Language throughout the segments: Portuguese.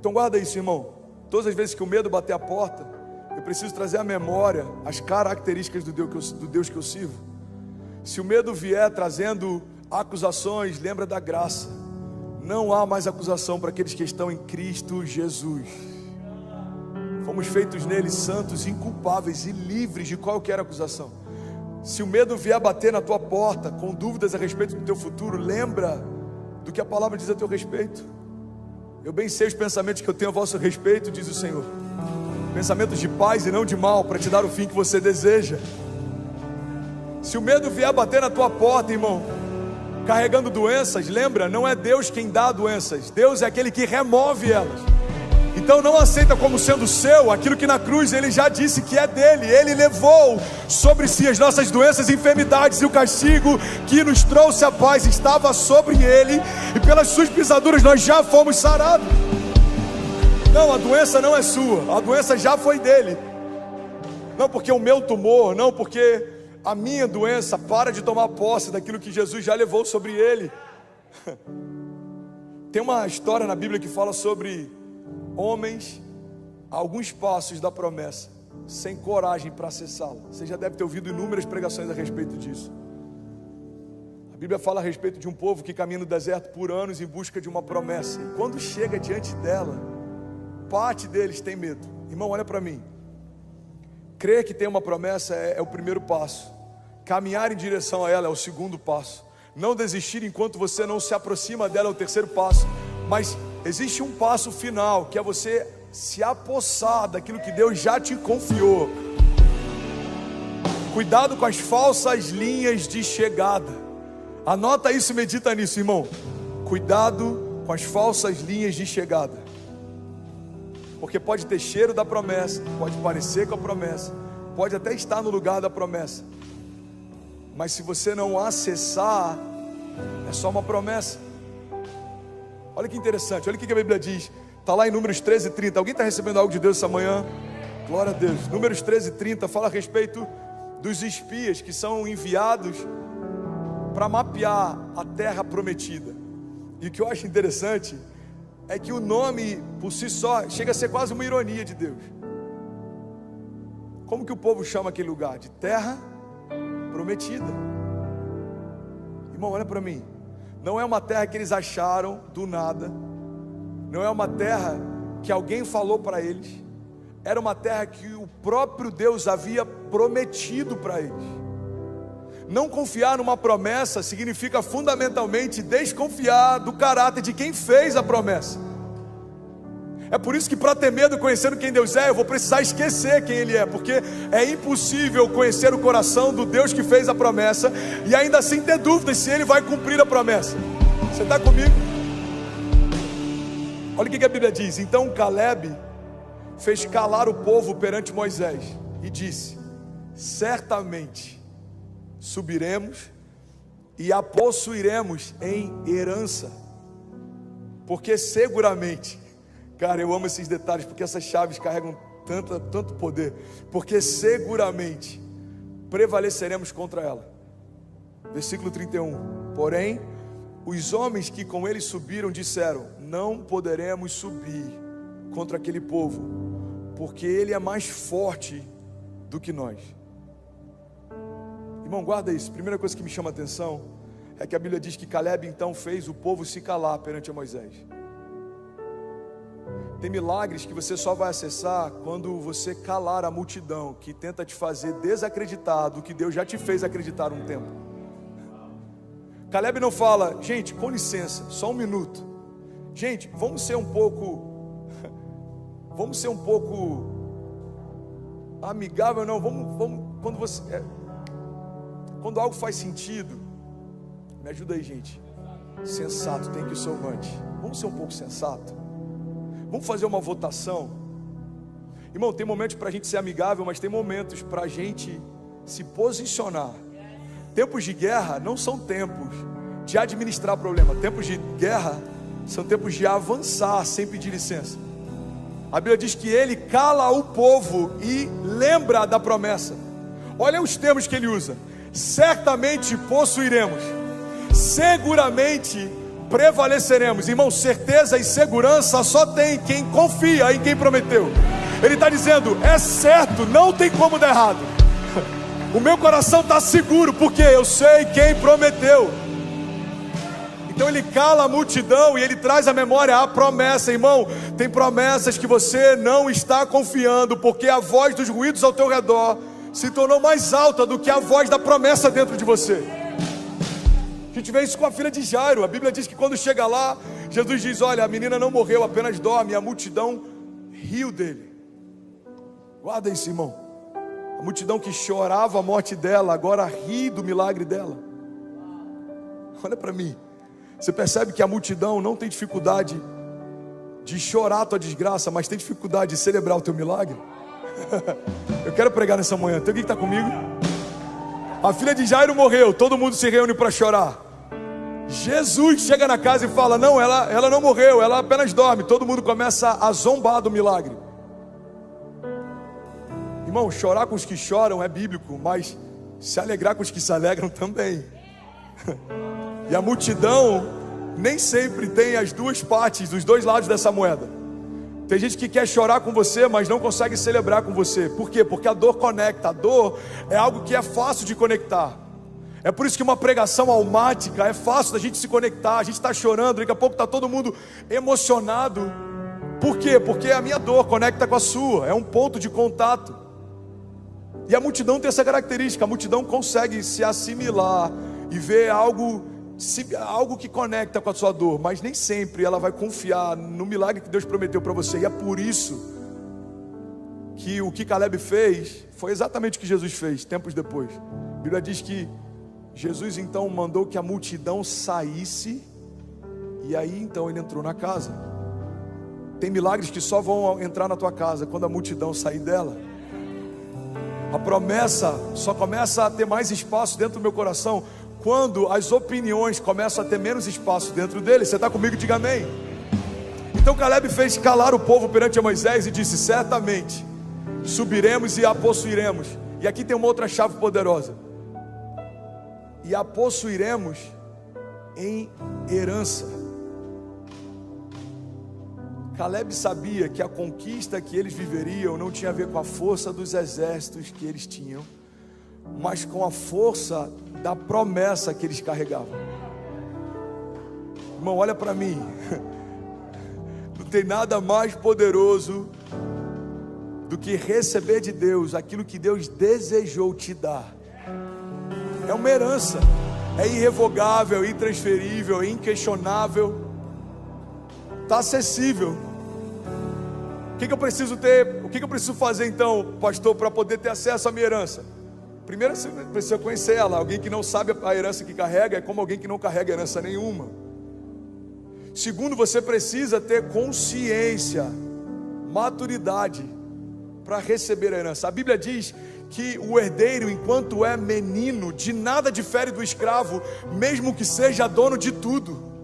Então guarda isso, irmão. Todas as vezes que o medo bater a porta, eu preciso trazer à memória as características do Deus que eu sirvo. Se o medo vier trazendo acusações, lembra da graça. Não há mais acusação para aqueles que estão em Cristo Jesus. Fomos feitos nele santos, inculpáveis e livres de qualquer acusação. Se o medo vier bater na tua porta com dúvidas a respeito do teu futuro, lembra do que a palavra diz a teu respeito. Eu bem sei os pensamentos que eu tenho a vosso respeito, diz o Senhor. Pensamentos de paz e não de mal, para te dar o fim que você deseja. Se o medo vier bater na tua porta, irmão, carregando doenças, lembra, não é Deus quem dá doenças, Deus é aquele que remove elas. Então não aceita como sendo seu aquilo que na cruz Ele já disse que é dele. Ele levou sobre si as nossas doenças e enfermidades, e o castigo que nos trouxe a paz estava sobre Ele, e pelas suas pisaduras nós já fomos sarados. Não, a doença não é sua, a doença já foi dele. Não porque o meu tumor, não porque a minha doença, para de tomar posse daquilo que Jesus já levou sobre Ele. Tem uma história na Bíblia que fala sobre homens a alguns passos da promessa, sem coragem para acessá-la. Você já deve ter ouvido inúmeras pregações a respeito disso. A Bíblia fala a respeito de um povo que caminha no deserto por anos em busca de uma promessa, e quando chega diante dela, parte deles tem medo. Irmão, olha para mim. Crer que tem uma promessa é o primeiro passo. Caminhar em direção a ela é o segundo passo. Não desistir enquanto você não se aproxima dela é o terceiro passo. Mas existe um passo final, que é você se apossar daquilo que Deus já te confiou. Cuidado com as falsas linhas de chegada. Anota isso e medita nisso, irmão. Cuidado com as falsas linhas de chegada. Porque pode ter cheiro da promessa, pode parecer com a promessa, pode até estar no lugar da promessa, mas se você não acessar, é só uma promessa. Olha que interessante, olha o que a Bíblia diz. Está lá em Números 13:30. Alguém está recebendo algo de Deus essa manhã? Glória a Deus. Números 13:30 fala a respeito dos espias que são enviados para mapear a terra prometida. E o que eu acho interessante é que o nome por si só chega a ser quase uma ironia de Deus. Como que o povo chama aquele lugar? De terra prometida. Irmão, olha para mim. Não é uma terra que eles acharam do nada. Não é uma terra que alguém falou para eles. Era uma terra que o próprio Deus havia prometido para eles. Não confiar numa promessa significa fundamentalmente desconfiar do caráter de quem fez a promessa. É por isso que, para ter medo conhecendo quem Deus é, eu vou precisar esquecer quem Ele é, porque é impossível conhecer o coração do Deus que fez a promessa e ainda assim ter dúvidas se Ele vai cumprir a promessa. Você está comigo? Olha o que a Bíblia diz. Então Caleb fez calar o povo perante Moisés e disse: certamente subiremos e a possuiremos em herança, porque seguramente, cara, eu amo esses detalhes, porque essas chaves carregam tanto poder, porque seguramente prevaleceremos contra ela. Versículo 31, porém, os homens que com ele subiram disseram: não poderemos subir contra aquele povo, porque ele é mais forte do que nós. Irmão, guarda isso. Primeira coisa que me chama a atenção é que a Bíblia diz que Caleb então fez o povo se calar perante Moisés. Tem milagres que você só vai acessar quando você calar a multidão que tenta te fazer desacreditar do que Deus já te fez acreditar um tempo. Caleb não fala: gente, com licença, só um minuto. Gente, vamos ser um pouco amigável, não, vamos quando algo faz sentido, me ajuda aí, gente. Sensato, tem que ser humante. Vamos ser um pouco sensato. Vamos fazer uma votação. Irmão, tem momentos para a gente ser amigável, mas tem momentos para a gente se posicionar. Tempos de guerra não são tempos de administrar problema. Tempos de guerra são tempos de avançar sem pedir licença. A Bíblia diz que ele cala o povo e lembra da promessa. Olha os termos que ele usa: certamente possuiremos, seguramente prevaleceremos. Irmão, certeza e segurança só tem quem confia em quem prometeu. Ele está dizendo, é certo, não tem como dar errado. O meu coração está seguro, porque eu sei quem prometeu. Então ele cala a multidão e ele traz à memória a promessa. Irmão, tem promessas que você não está confiando, porque a voz dos ruídos ao teu redor se tornou mais alta do que a voz da promessa dentro de você. A gente vê isso com a filha de Jairo. A Bíblia diz que quando chega lá, Jesus diz, olha, a menina não morreu, apenas dorme. E a multidão riu dele. Guarda isso, irmão. A multidão que chorava a morte dela, agora ri do milagre dela. Olha para mim. Você percebe que a multidão não tem dificuldade de chorar a tua desgraça, mas tem dificuldade de celebrar o teu milagre? Eu quero pregar nessa manhã. Tem alguém que está comigo? A filha de Jairo morreu, todo mundo se reúne para chorar. Jesus chega na casa e fala, não, ela não morreu, ela apenas dorme. Todo mundo começa a zombar do milagre. Irmão, chorar com os que choram é bíblico, mas se alegrar com os que se alegram também. E a multidão nem sempre tem as duas partes, os dois lados dessa moeda. Tem gente que quer chorar com você, mas não consegue celebrar com você. Por quê? Porque a dor conecta. A dor é algo que é fácil de conectar. É por isso que uma pregação almática é fácil da gente se conectar. A gente está chorando, daqui a pouco está todo mundo emocionado. Por quê? Porque a minha dor conecta com a sua. É um ponto de contato. E a multidão tem essa característica. A multidão consegue se assimilar e ver algo que conecta com a sua dor, mas nem sempre ela vai confiar no milagre que Deus prometeu para você. E é por isso que o que Caleb fez foi exatamente o que Jesus fez tempos depois. A Bíblia diz que Jesus então mandou que a multidão saísse, e aí então ele entrou na casa. Tem milagres que só vão entrar na tua casa quando a multidão sair dela. A promessa só começa a ter mais espaço dentro do meu coração quando as opiniões começam a ter menos espaço dentro dele. Você está comigo? Diga amém. Então Caleb fez calar o povo perante Moisés e disse, certamente subiremos e a possuiremos. E aqui tem uma outra chave poderosa. E a possuiremos em herança. Caleb sabia que a conquista que eles viveriam não tinha a ver com a força dos exércitos que eles tinham, mas com a força da promessa que eles carregavam. Irmão, olha para mim. Não tem nada mais poderoso do que receber de Deus aquilo que Deus desejou te dar. É uma herança, é irrevogável, intransferível, inquestionável, está acessível. O que eu preciso ter? O que eu preciso fazer então, pastor, para poder ter acesso à minha herança? Primeiro você precisa conhecer ela. Alguém que não sabe a herança que carrega é como alguém que não carrega herança nenhuma. Segundo, você precisa ter consciência, maturidade para receber a herança. A Bíblia diz que o herdeiro, enquanto é menino, de nada difere do escravo, mesmo que seja dono de tudo.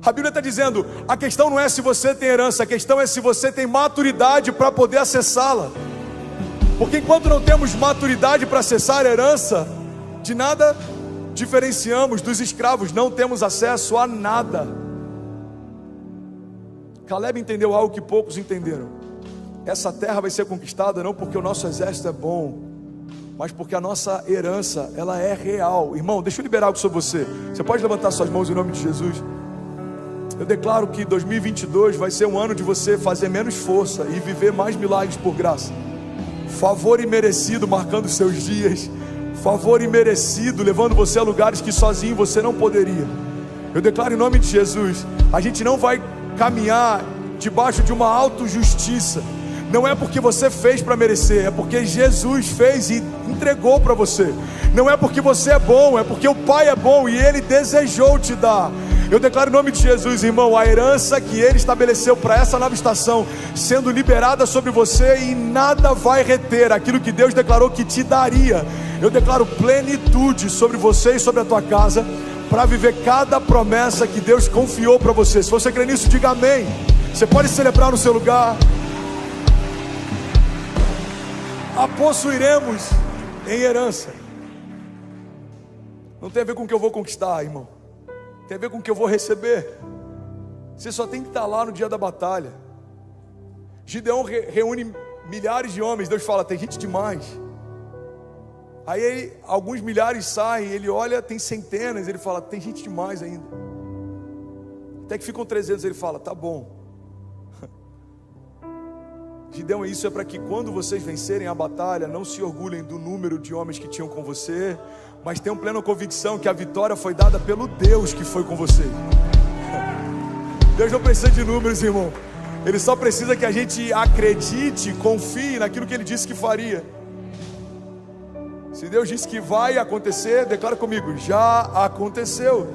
A Bíblia está dizendo, a questão não é se você tem herança, a questão é se você tem maturidade para poder acessá-la. Porque enquanto não temos maturidade para acessar a herança, de nada diferenciamos dos escravos, não temos acesso a nada. Caleb entendeu algo que poucos entenderam. Essa terra vai ser conquistada não porque o nosso exército é bom, mas porque a nossa herança, ela é real. Irmão, deixa eu liberar algo sobre você. Você pode levantar suas mãos em nome de Jesus? Eu declaro que 2022 vai ser um ano de você fazer menos força e viver mais milagres por graça. Favor imerecido marcando os seus dias. Favor imerecido levando você a lugares que sozinho você não poderia. Eu declaro em nome de Jesus, a gente não vai caminhar debaixo de uma autojustiça. Não é porque você fez para merecer, é porque Jesus fez e entregou para você. Não é porque você é bom, é porque o Pai é bom e Ele desejou te dar. Eu declaro em nome de Jesus, irmão, a herança que Ele estabeleceu para essa nova estação sendo liberada sobre você, e nada vai reter aquilo que Deus declarou que te daria. Eu declaro plenitude sobre você e sobre a tua casa, para viver cada promessa que Deus confiou para você. Se você crê nisso, diga amém. Você pode celebrar no seu lugar. A possuiremos em herança. Não tem a ver com o que eu vou conquistar, irmão. tem a ver com o que eu vou receber. Você só tem que estar lá no dia da batalha. Gideão reúne milhares de homens, Deus fala, tem gente demais. Aí alguns milhares saem, ele olha, tem centenas, ele fala, tem gente demais ainda. Até que ficam 300, ele fala, tá bom. Gideão, isso é para que quando vocês vencerem a batalha, não se orgulhem do número de homens que tinham com você, mas tenham plena convicção que a vitória foi dada pelo Deus que foi com você. Deus não precisa de números, irmão. Ele só precisa que a gente acredite, confie naquilo que Ele disse que faria. Se Deus disse que vai acontecer, declara comigo, já aconteceu.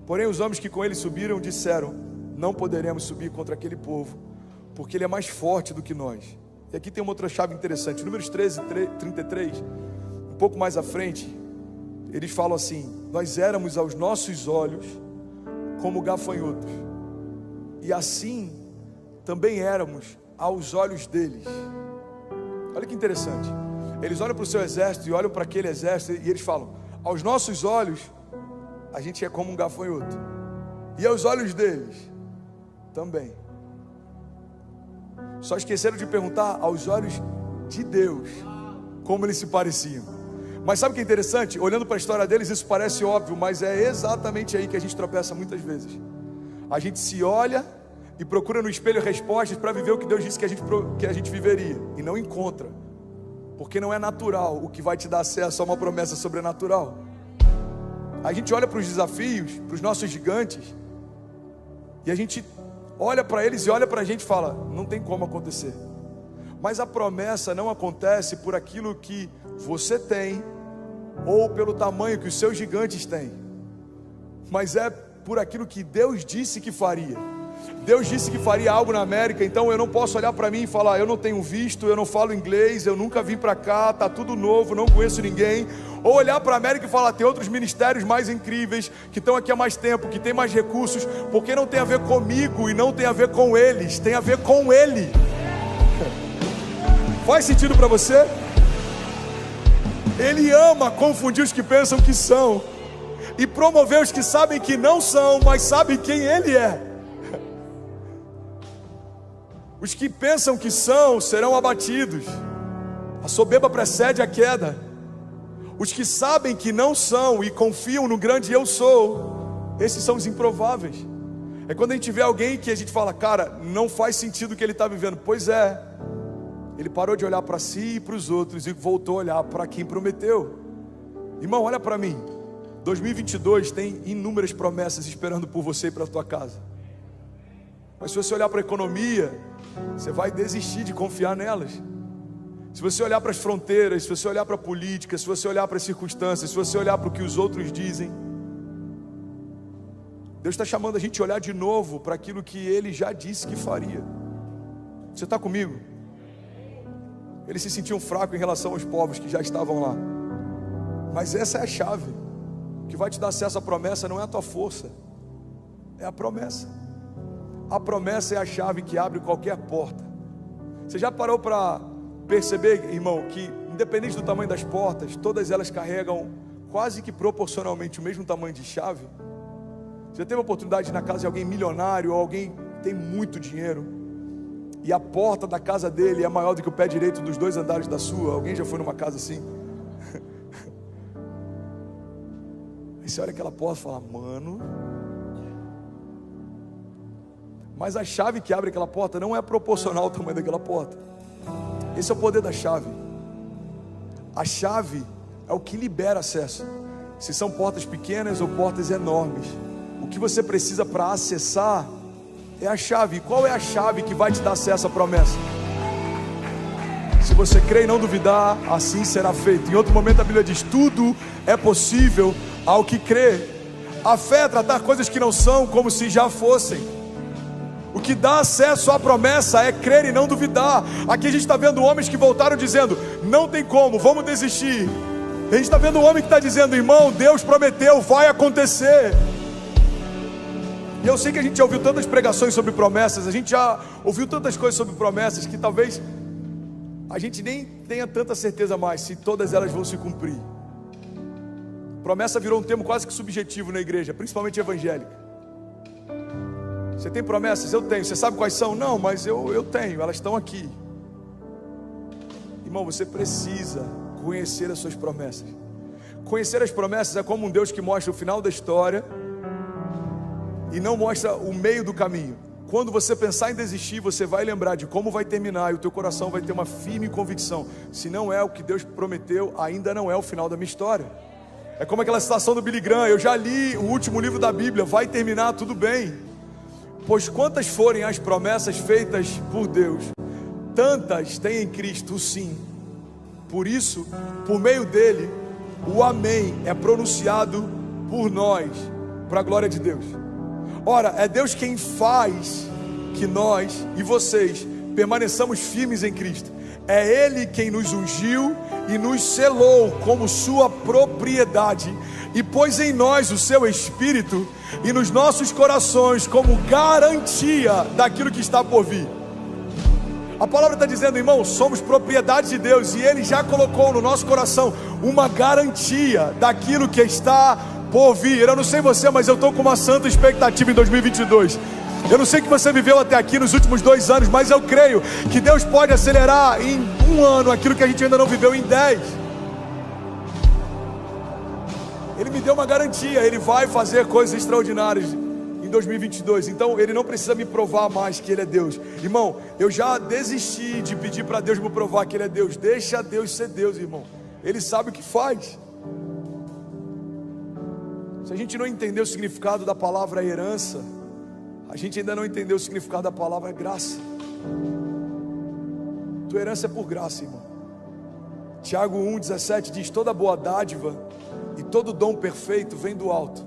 Porém os homens que com ele subiram disseram, não poderemos subir contra aquele povo, porque ele é mais forte do que nós. E aqui tem uma outra chave interessante, Números 13, 33, um pouco mais à frente, eles falam assim, nós éramos aos nossos olhos como gafanhotos, e assim também éramos aos olhos deles. Olha que interessante, eles olham para o seu exército e olham para aquele exército e eles falam, aos nossos olhos a gente é como um gafanhoto, e aos olhos deles também. Só esqueceram de perguntar aos olhos de Deus como eles se pareciam. Mas sabe o que é interessante? Olhando para a história deles, isso parece óbvio, mas é exatamente aí que a gente tropeça muitas vezes. A gente se olha e procura no espelho respostas para viver o que Deus disse que a gente viveria, e não encontra, porque não é natural o que vai te dar acesso a uma promessa sobrenatural. A gente olha para os desafios, para os nossos gigantes, e a gente olha para eles e olha para a gente e fala, não tem como acontecer. Mas a promessa não acontece por aquilo que você tem, ou pelo tamanho que os seus gigantes têm, mas é por aquilo que Deus disse que faria. Deus disse que faria algo na América, então eu não posso olhar para mim e falar, eu não tenho visto, eu não falo inglês, eu nunca vim para cá, está tudo novo, não conheço ninguém. Ou olhar para a América e falar, tem outros ministérios mais incríveis, que estão aqui há mais tempo, que tem mais recursos, porque não tem a ver comigo e não tem a ver com eles, tem a ver com Ele. Faz sentido para você? Ele ama confundir os que pensam que são e promover os que sabem que não são, mas sabem quem Ele é. Os que pensam que são serão abatidos. A soberba precede a queda. Os que sabem que não são e confiam no grande eu sou, esses são os improváveis. É quando a gente vê alguém que a gente fala, cara, não faz sentido o que ele está vivendo. Pois é, ele parou de olhar para si e para os outros e voltou a olhar para quem prometeu. Irmão, olha para mim, 2022 tem inúmeras promessas esperando por você e para a tua casa. Mas se você olhar para a economia, você vai desistir de confiar nelas. Se você olhar para as fronteiras, se você olhar para a política, se você olhar para as circunstâncias, se você olhar para o que os outros dizem, Deus está chamando a gente a olhar de novo para aquilo que Ele já disse que faria. Você está comigo? Eles se sentiam fracos em relação aos povos que já estavam lá. Mas essa é a chave. O que vai te dar acesso à promessa não é a tua força, é a promessa. A promessa é a chave que abre qualquer porta. Você já parou para perceber, irmão, que independente do tamanho das portas, todas elas carregam quase que proporcionalmente o mesmo tamanho de chave? Você já teve a oportunidade de ir na casa de alguém milionário, ou alguém que tem muito dinheiro, e a porta da casa dele é maior do que o pé direito dos 2 andares da sua? Alguém já foi numa casa assim? Aí você olha aquela porta e fala, mano... Mas a chave que abre aquela porta não é proporcional ao tamanho daquela porta. Esse é o poder da chave. A chave é o que libera acesso. Se são portas pequenas ou portas enormes, o que você precisa para acessar é a chave. E qual é a chave que vai te dar acesso à promessa? Se você crê e não duvidar, assim será feito. Em outro momento a Bíblia diz, tudo é possível ao que crê. A fé é tratar coisas que não são como se já fossem. O que dá acesso à promessa é crer e não duvidar. Aqui a gente está vendo homens que voltaram dizendo, não tem como, vamos desistir. A gente está vendo um homem que está dizendo, irmão, Deus prometeu, vai acontecer. E eu sei que a gente já ouviu tantas pregações sobre promessas, a gente já ouviu tantas coisas sobre promessas, que talvez a gente nem tenha tanta certeza mais se todas elas vão se cumprir. Promessa virou um termo quase que subjetivo na igreja, principalmente evangélica. Você tem promessas? Eu tenho. Você sabe quais são? Não, mas eu tenho, elas estão aqui. Irmão, você precisa conhecer as suas promessas. Conhecer as promessas é como um Deus que mostra o final da história e não mostra o meio do caminho. Quando você pensar em desistir, você vai lembrar de como vai terminar e o teu coração vai ter uma firme convicção: se não é o que Deus prometeu, ainda não é o final da minha história. É como aquela citação do Billy Graham: eu já li o último livro da Bíblia, vai terminar, tudo bem. Pois quantas forem as promessas feitas por Deus, tantas tem em Cristo o sim. Por isso, por meio dele, o amém é pronunciado por nós, para a glória de Deus. Ora, é Deus quem faz que nós e vocês permaneçamos firmes em Cristo. É Ele quem nos ungiu e nos selou como sua propriedade, e pôs em nós o seu Espírito e nos nossos corações como garantia daquilo que está por vir. A palavra está dizendo, irmão, somos propriedade de Deus, e Ele já colocou no nosso coração uma garantia daquilo que está por vir. Eu não sei você, mas eu estou com uma santa expectativa em 2022. Eu não sei o que você viveu até aqui nos últimos 2 anos, mas eu creio que Deus pode acelerar em 1 ano aquilo que a gente ainda não viveu em 10. Ele me deu uma garantia, Ele vai fazer coisas extraordinárias em 2022, então Ele não precisa me provar mais que Ele é Deus. Irmão, eu já desisti de pedir para Deus me provar que Ele é Deus. Deixa Deus ser Deus, irmão. Ele sabe o que faz. Se a gente não entender o significado da palavra herança, a gente ainda não entendeu o significado da palavra graça. Tua herança é por graça, irmão. Tiago 1,17 diz: toda boa dádiva e todo dom perfeito vem do alto,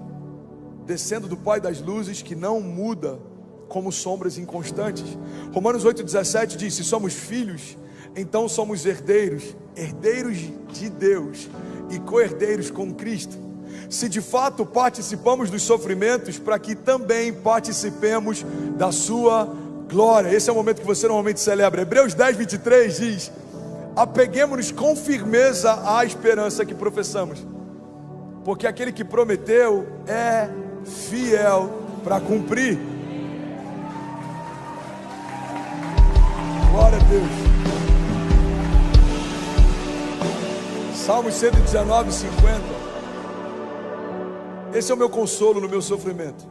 descendo do Pai das luzes, que não muda como sombras inconstantes. Romanos 8,17 diz: se somos filhos, então somos herdeiros, herdeiros de Deus e co-herdeiros com Cristo, se de fato participamos dos sofrimentos, para que também participemos da sua glória. Esse é o momento que você normalmente celebra. Hebreus 10:23 diz: apeguemo-nos com firmeza à esperança que professamos, porque aquele que prometeu é fiel para cumprir. Glória a Deus. Salmos 119:50. Esse é o meu consolo no meu sofrimento.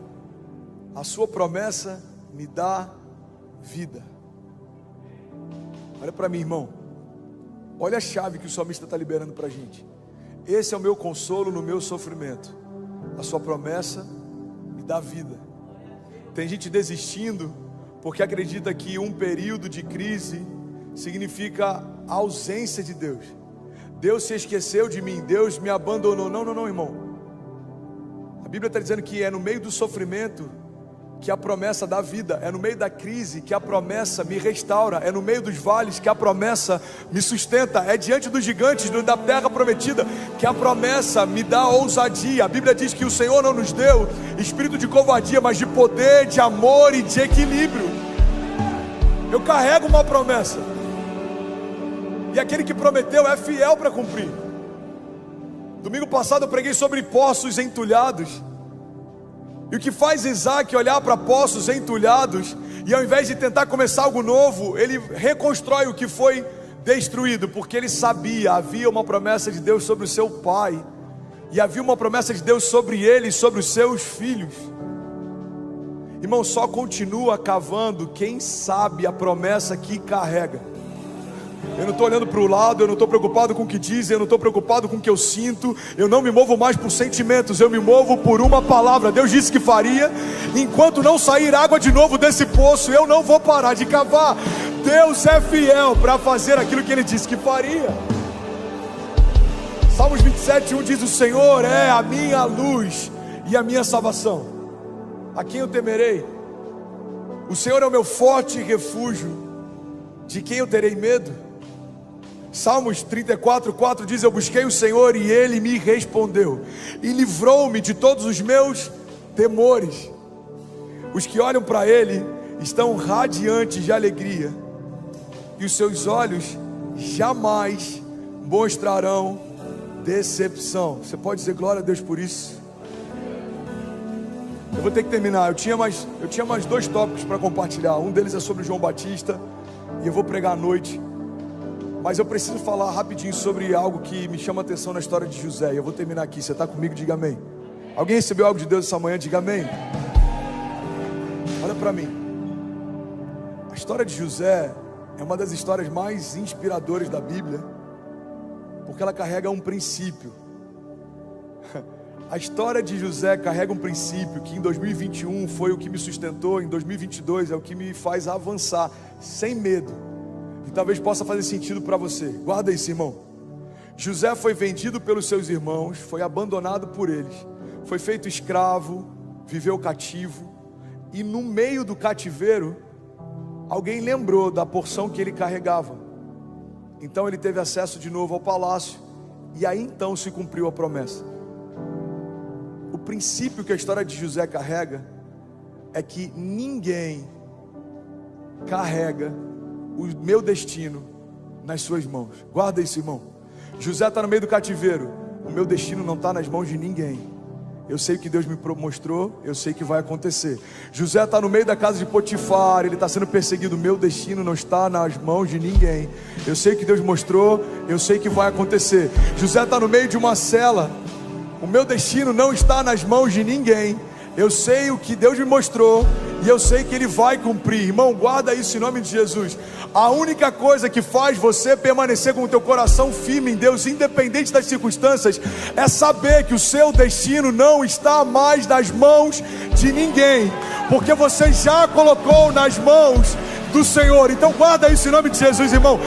A sua promessa me dá vida. Olha para mim, irmão. Olha a chave que o salmista está liberando para a gente. Esse é o meu consolo no meu sofrimento. A sua promessa me dá vida. Tem gente desistindo porque acredita que um período de crise significa a ausência de Deus. Deus se esqueceu de mim, Deus me abandonou. Não, irmão. A Bíblia está dizendo que é no meio do sofrimento que a promessa dá vida, é no meio da crise que a promessa me restaura, é no meio dos vales que a promessa me sustenta, é diante dos gigantes da terra prometida que a promessa me dá ousadia. A Bíblia diz que o Senhor não nos deu espírito de covardia, mas de poder, de amor e de equilíbrio. Eu carrego uma promessa, e aquele que prometeu é fiel para cumprir. Domingo passado eu preguei sobre poços entulhados, e o que faz Isaac olhar para poços entulhados, e ao invés de tentar começar algo novo, ele reconstrói o que foi destruído, porque ele sabia, havia uma promessa de Deus sobre o seu pai, e havia uma promessa de Deus sobre ele e sobre os seus filhos. Irmão, só continua cavando quem sabe a promessa que carrega. Eu não estou olhando para o lado, eu não estou preocupado com o que dizem, eu não estou preocupado com o que eu sinto, eu não me movo mais por sentimentos, eu me movo por uma palavra. Deus disse que faria, enquanto não sair água de novo desse poço, eu não vou parar de cavar. Deus é fiel para fazer aquilo que Ele disse que faria. Salmos 27:1 diz: o Senhor é a minha luz e a minha salvação, a quem eu temerei? O Senhor é o meu forte refúgio, de quem eu terei medo? Salmos 34:4 diz: eu busquei o Senhor e Ele me respondeu e livrou-me de todos os meus temores. Os que olham para Ele estão radiantes de alegria, e os seus olhos jamais mostrarão decepção. Você pode dizer glória a Deus por isso? Eu vou ter que terminar. Eu tinha mais 2 tópicos para compartilhar. Um deles é sobre João Batista e eu vou pregar à noite. Mas eu preciso falar rapidinho sobre algo que me chama a atenção na história de José. E eu vou terminar aqui. Você está comigo? Diga amém. Alguém recebeu algo de Deus essa manhã? Diga amém. Olha para mim. A história de José é uma das histórias mais inspiradoras da Bíblia, porque ela carrega um princípio. A história de José carrega um princípio que em 2021 foi o que me sustentou, em 2022 é o que me faz avançar sem medo. E talvez possa fazer sentido para você. Guarda isso, irmão. José foi vendido pelos seus irmãos, foi abandonado por eles, foi feito escravo, viveu cativo, e no meio do cativeiro alguém lembrou da porção que ele carregava. Então ele teve acesso de novo ao palácio, e aí então se cumpriu a promessa. O princípio que a história de José carrega é que ninguém carrega o meu destino nas suas mãos. Guarda isso, irmão. José está no meio do cativeiro. O meu destino não está nas mãos de ninguém. Eu sei o que Deus me mostrou, eu sei que vai acontecer. José está no meio da casa de Potifar, ele está sendo perseguido. O meu destino não está nas mãos de ninguém. Eu sei o que Deus mostrou, eu sei que vai acontecer. José está no meio de uma cela. O meu destino não está nas mãos de ninguém. Eu sei o que Deus me mostrou e eu sei que Ele vai cumprir. Irmão, guarda isso em nome de Jesus. A única coisa que faz você permanecer com o teu coração firme em Deus, independente das circunstâncias, é saber que o seu destino não está mais nas mãos de ninguém, porque você já colocou nas mãos do Senhor. Então guarda isso em nome de Jesus, irmão.